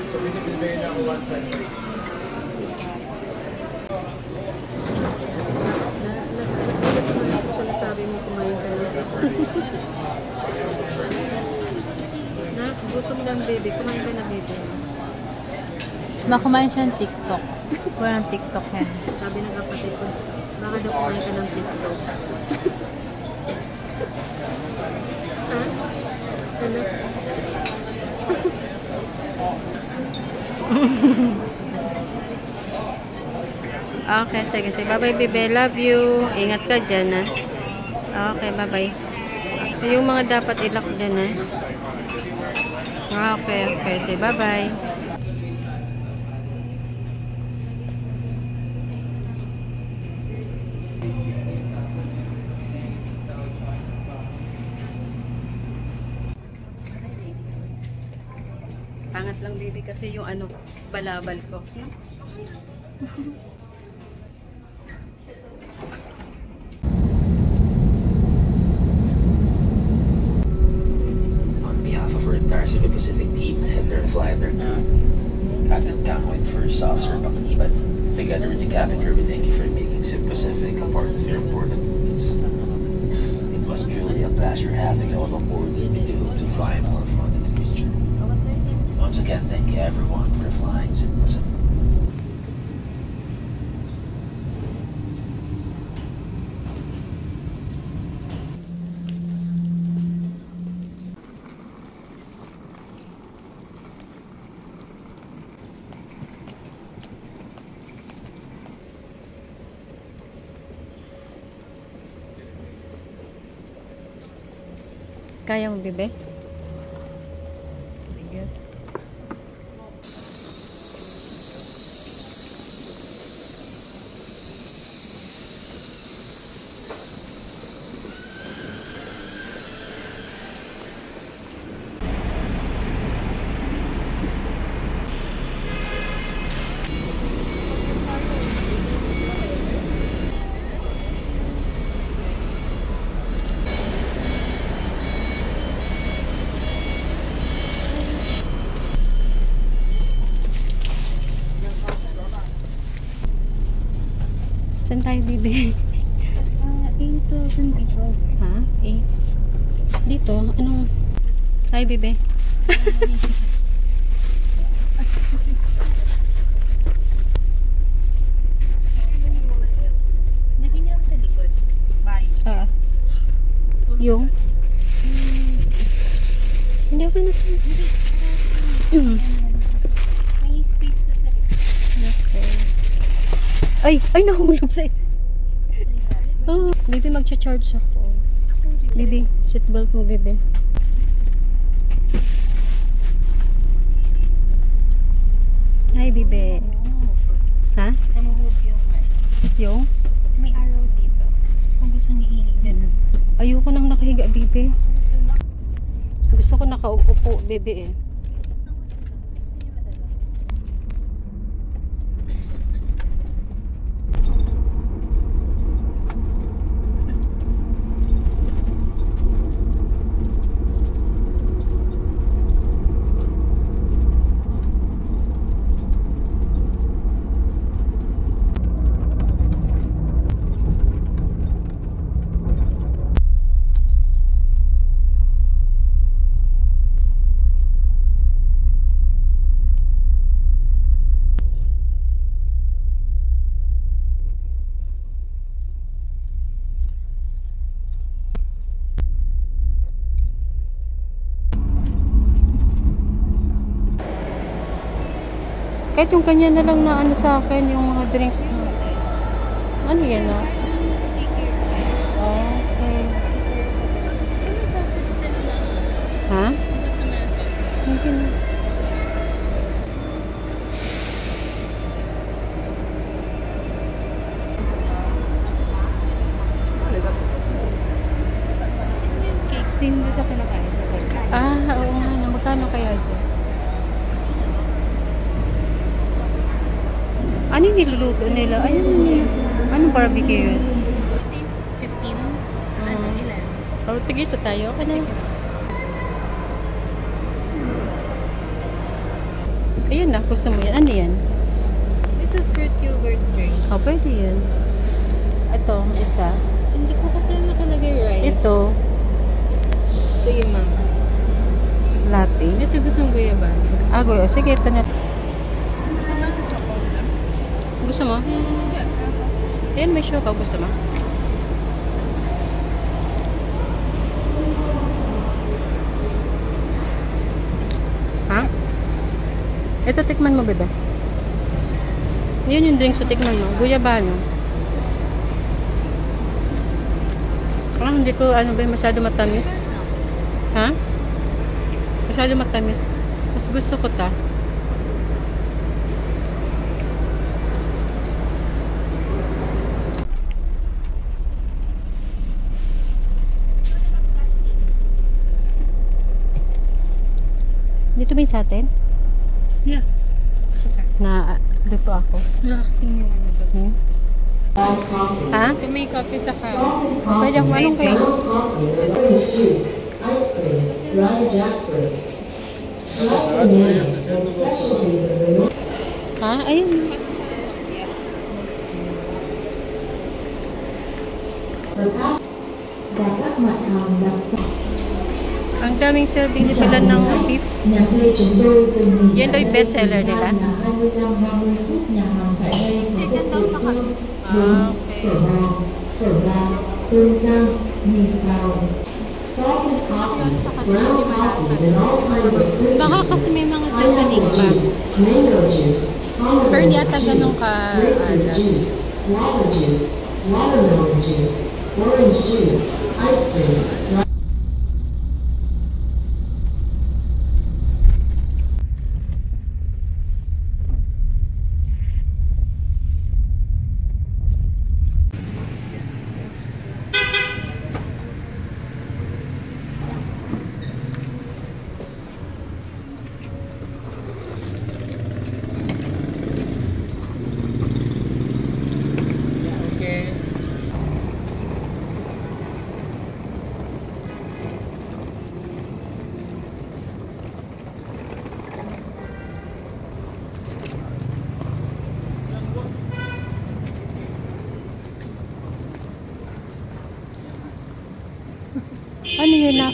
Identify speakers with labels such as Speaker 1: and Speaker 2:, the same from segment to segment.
Speaker 1: So basically, may na ako 120.
Speaker 2: Sabi mo kumain ka na sa gutom lang, baby. Kumain ka na, baby.
Speaker 3: Kumain siya ng TikTok. Walang TikTok yan.
Speaker 2: Sabi ng kapatid ko, baka daw kumain ka ng TikTok. Ha? Ano?
Speaker 3: Okay, sige. Bye-bye, baby. Love you. Ingat ka dyan, ha. Okay, bye-bye. Yung mga dapat ilak dyan, ha. Okay. Sige, bye-bye. Pangat lang, baby, kasi yung balabal ko.
Speaker 4: Pacific Pacific team and their flyer. Captain Cameron, First Officer Pakaniban, together with the cabin crew, we thank you for making Cebu Pacific a part of your important movies. It was truly a pleasure having you all aboard and be able to fly more fun in the future. Once again, thank you everyone for flying Cebu Pacific.
Speaker 3: Kaya mo, bebe? Saan tayo, bebe?
Speaker 2: 8,000 dito.
Speaker 3: Ha? 8? Dito? Anong? Tayo, bebe?
Speaker 2: Naging sa likod. Bye.
Speaker 3: Yung? Hindi ako na.
Speaker 2: May space na sa
Speaker 3: Okay. Ay, nahulog sa'yo. Oh, baby, magcha-charge ako. Baby, seatbelt mo, baby. Hi, baby. Ha?
Speaker 2: Namumove yung
Speaker 3: Yung?
Speaker 2: may arrow dito. Kung gusto ni ganun.
Speaker 3: Ayoko nang nakahiga, baby. Gusto ko nakaupo, baby eh. Kahit yung kanya na lang na sa akin, yung mga drinks na. Ano yan ah? Okay. Ha? Hindi na.
Speaker 2: Cake. Hindi sa pinakain.
Speaker 3: Oo nga na. Magkano kaya dyan? Ano yung niluluto nila? Ayun, anong barbecue yun? tigisa tayo. Okay na. Ayan na, gusto mo yan. Ano yan?
Speaker 2: Ito fruit yogurt drink.
Speaker 3: Oh, pwede yan. Ito, isa.
Speaker 2: Hindi ko kasi nakalagay rice.
Speaker 3: Ito,
Speaker 2: Sige, ma'am.
Speaker 3: latte.
Speaker 2: Ito gusto mong guyaban.
Speaker 3: Agoy, sige, ito na. Gusto mo? Ayan, may siopaw. Gusto mo? Ha? Ito, tikman mo, bebe. Yun yung drinks, so tikman mo. Guyabano. Hindi ko, masyado matamis. Ha? Masyado matamis. Mas gusto ko ta. Dito ba yung sa atin?
Speaker 2: Yeah.
Speaker 3: Dito ako.
Speaker 2: Nakakating yung ano ba?
Speaker 3: Hmm? Ha?
Speaker 2: Ito may coffee sa ka.
Speaker 3: Pwede ako anong kayo?
Speaker 5: Orange juice, ice cream, dry jackfruit. With specialties of the North.
Speaker 3: Ha? Ayun.
Speaker 5: Surpass. Dapat mặt đặc sản.
Speaker 3: Ang daming serving nila ng beef.
Speaker 5: Nhà xe chúng tôi dừng nghỉ
Speaker 3: Yan daw yung best seller nila.
Speaker 5: là 25-30 phút nhà hàng tại đây có phục vụ cơm, bún, phở bò, cơm rang, mì xào, salted coffee, brown coffee, and all kinds of fruit
Speaker 2: Baka
Speaker 5: juices,
Speaker 2: kasi may mga seasoning
Speaker 5: pineapple
Speaker 2: pa.
Speaker 5: juice, mango juice,
Speaker 2: Pero di
Speaker 5: pomegranate
Speaker 2: ata ganun
Speaker 5: juice,
Speaker 2: ka
Speaker 5: grapefruit
Speaker 2: alat.
Speaker 5: juice, guava juice, watermelon juice, orange juice, ice cream.
Speaker 3: Ano yun na?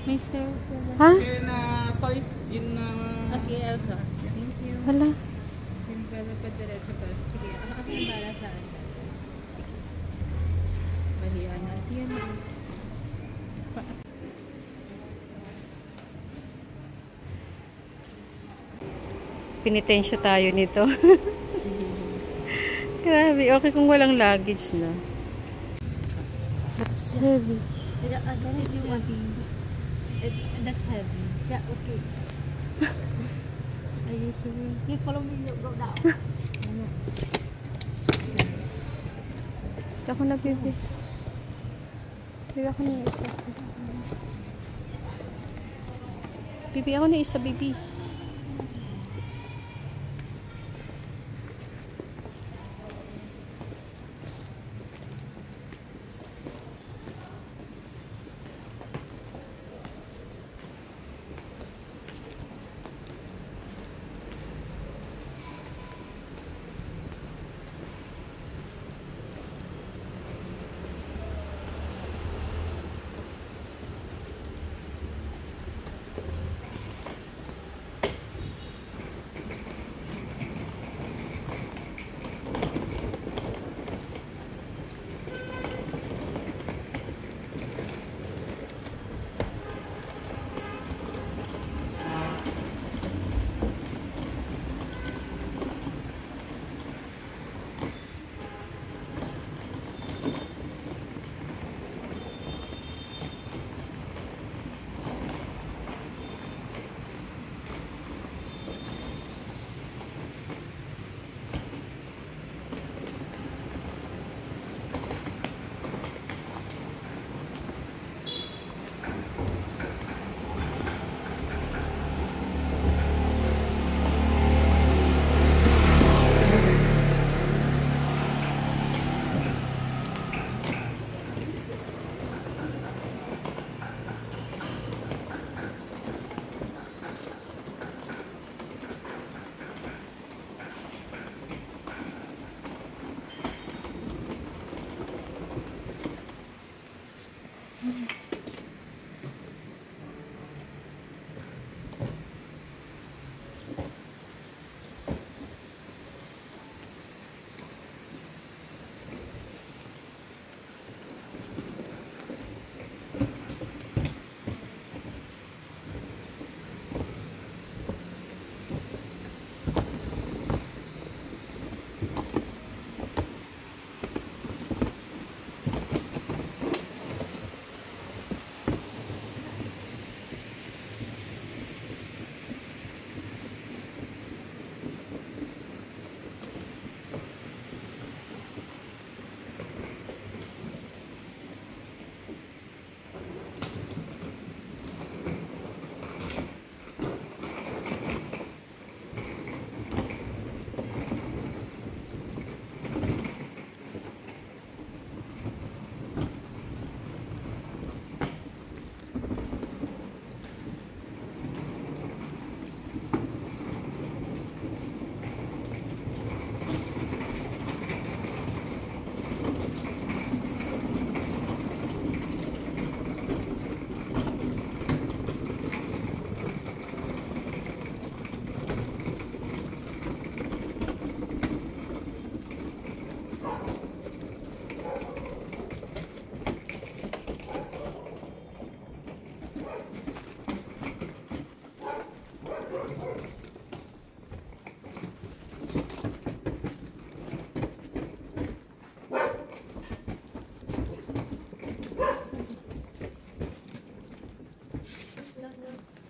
Speaker 2: May stairs pa ba?
Speaker 3: Ha?
Speaker 2: Okay, Elsa. Thank you.
Speaker 3: Wala.
Speaker 2: Yung pala pa diretso pa. Sige, ako ang bala sa akin. Mahiya na. Sige, ma'am.
Speaker 3: Pinitensya tayo nito. Grabe, okay kung walang luggage na. That's heavy.
Speaker 2: That's heavy. That's heavy. Yeah, okay. Are you sure? You follow me, go down.
Speaker 3: Ako na, baby. Baby, ako na isa. Baby, ako na isa, baby.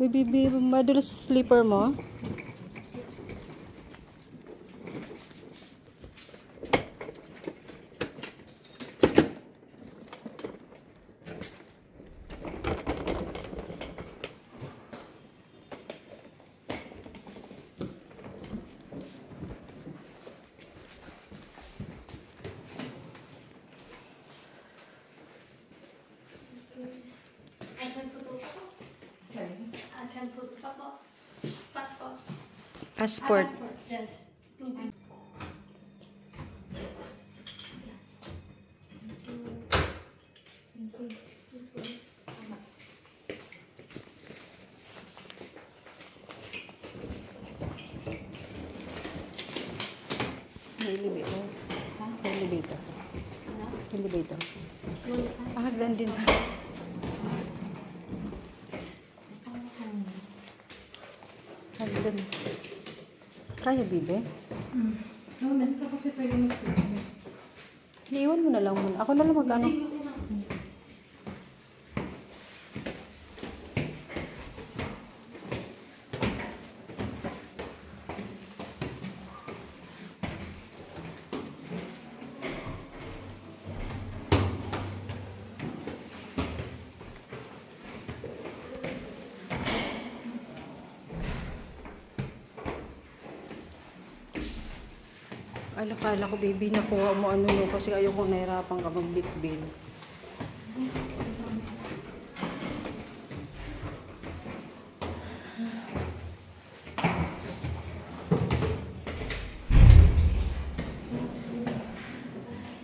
Speaker 3: Uy, baby, madulas sa slipper mo? Passport. May elevator. Ha? May elevator. Elevator. Hagdan din. Hagdan. Kaya, bibe?
Speaker 2: Oo, ka kasi pwede mag-pwede.
Speaker 3: Iiwan mo na lang muna. Ako na lang mag-ano. Alakala ko, baby, nakuha mo ano no, kasi ayoko nahirapan ka mag-bitbil.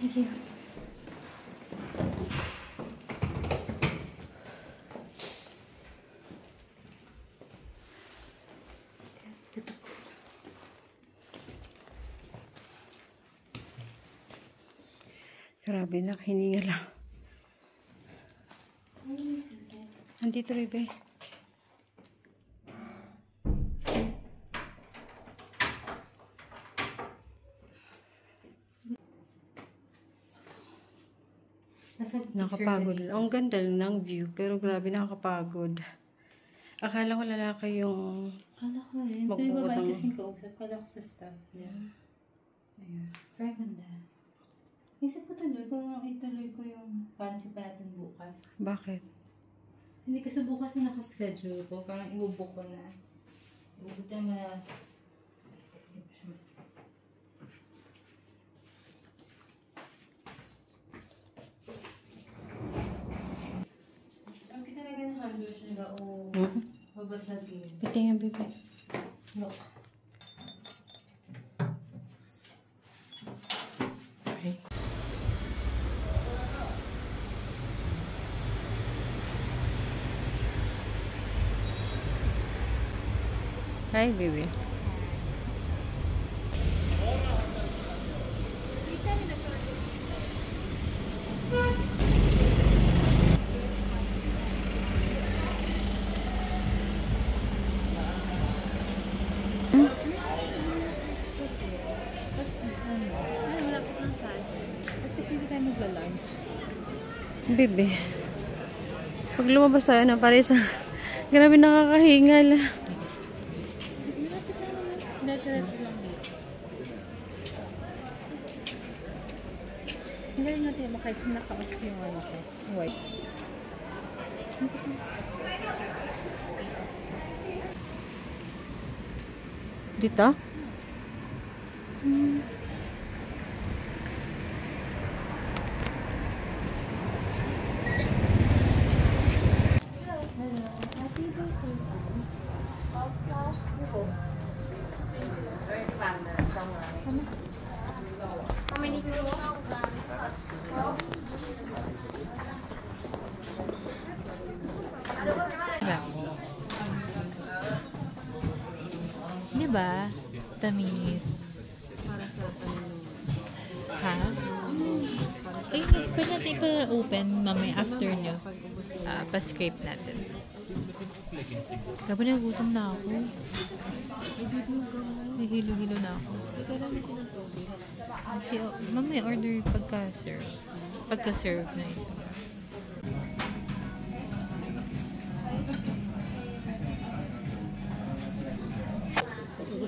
Speaker 3: Thank you. Grabe na, hininga lang. Andito, bebe. Nakapagod. Ang ganda ng view, pero grabe nakakapagod. Akala ko lalaki yung
Speaker 2: Kala ko rin. Pero
Speaker 3: magbuot
Speaker 2: babae
Speaker 3: ng...
Speaker 2: kasing kausap. Kala ko sa staff niya. Ayan. Pero ganda. Isip ko tuloy kung ituloy ko yung fancy pa natin bukas.
Speaker 3: Bakit?
Speaker 2: Hindi kasi bukas na nakaschedule ko. Parang ibubuk ko na. Ibubuk na ang kita talaga ng handles nila o babasagin.
Speaker 3: Pati nga, bebe.
Speaker 2: Look.
Speaker 3: Okay. Hi, baby.
Speaker 2: Ay, wala pa kang chance. At least hindi tayo magla-lunch.
Speaker 3: Bebe. Pag lumabas tayo na pare sa... Grabe nakakahingal.
Speaker 2: Diretso lang dito. Hindi nga tayo makahit naka-off yung ano ko. White.
Speaker 3: Dito?
Speaker 2: Di ba? Tamis.
Speaker 3: Para sa
Speaker 2: Ha? Eh, pwede natin ipa-open mamaya after nyo. Pa-scrape natin. Gabo na, gutom na ako. Nahilo-hilo na ako. Okay, mamaya order pagka-serve. Pagka-serve na isa.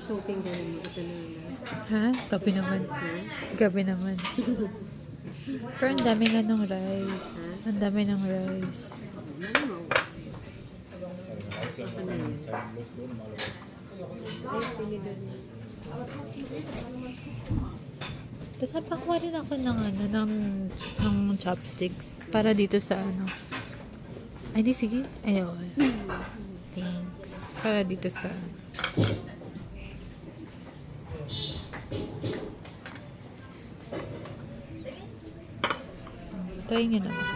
Speaker 3: Usupin ka naman. Ito na lang.
Speaker 2: Ha? Gabi naman. Gabi naman. Pero ang dami nga ng rice. Ang dami ng rice.
Speaker 3: Ano yun? Ay, pinigan niya.
Speaker 2: Tapos napakuha rin ako ng ng chopsticks. Para dito sa ano. Ay, di sige. Ayaw. Thanks. Para dito sa try nyo naman.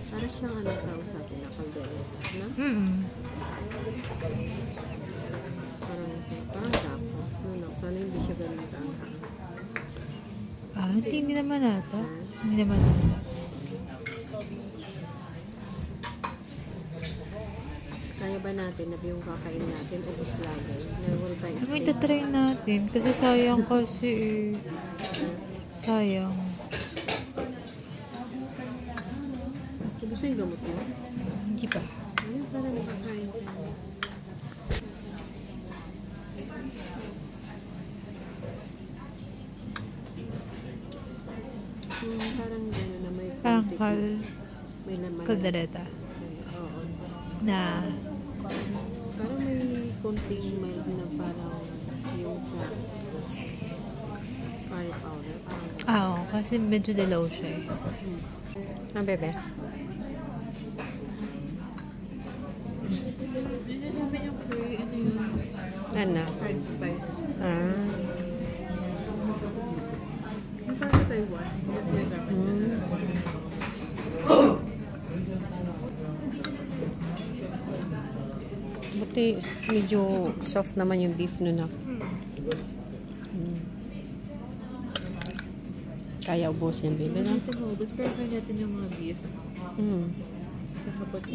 Speaker 3: Para siyang ano tao sa atin na kaldereta, no? Parang tapos. Sana hindi siya ganun tanghang.
Speaker 2: Ah, hindi naman ata. Hindi naman ata.
Speaker 3: Kaya ba natin na yung kakain natin ubos lagi? Never tayo.
Speaker 2: Ano may tatry natin? Kasi sayang kasi eh. Sayang.
Speaker 3: Gusto yung gamot mo?
Speaker 2: Hindi pa.
Speaker 3: Ayun, para nakakain ka. Parang gano'n na may
Speaker 2: Parang
Speaker 3: may laman.
Speaker 2: kaldereta.
Speaker 3: Oo.
Speaker 2: Na
Speaker 3: Parang may konting mild na parang yung sa curry powder.
Speaker 2: oo, kasi medyo dilaw siya eh.
Speaker 3: Ah, bebe? Ano?
Speaker 2: French spice.
Speaker 3: Ah.
Speaker 2: Yung parang Taiwan.
Speaker 3: Buti medyo soft naman yung beef nun ah. Kaya ubos yung bebe na.
Speaker 2: Ito mo, gusto pa natin yung mga beef. Sa kapag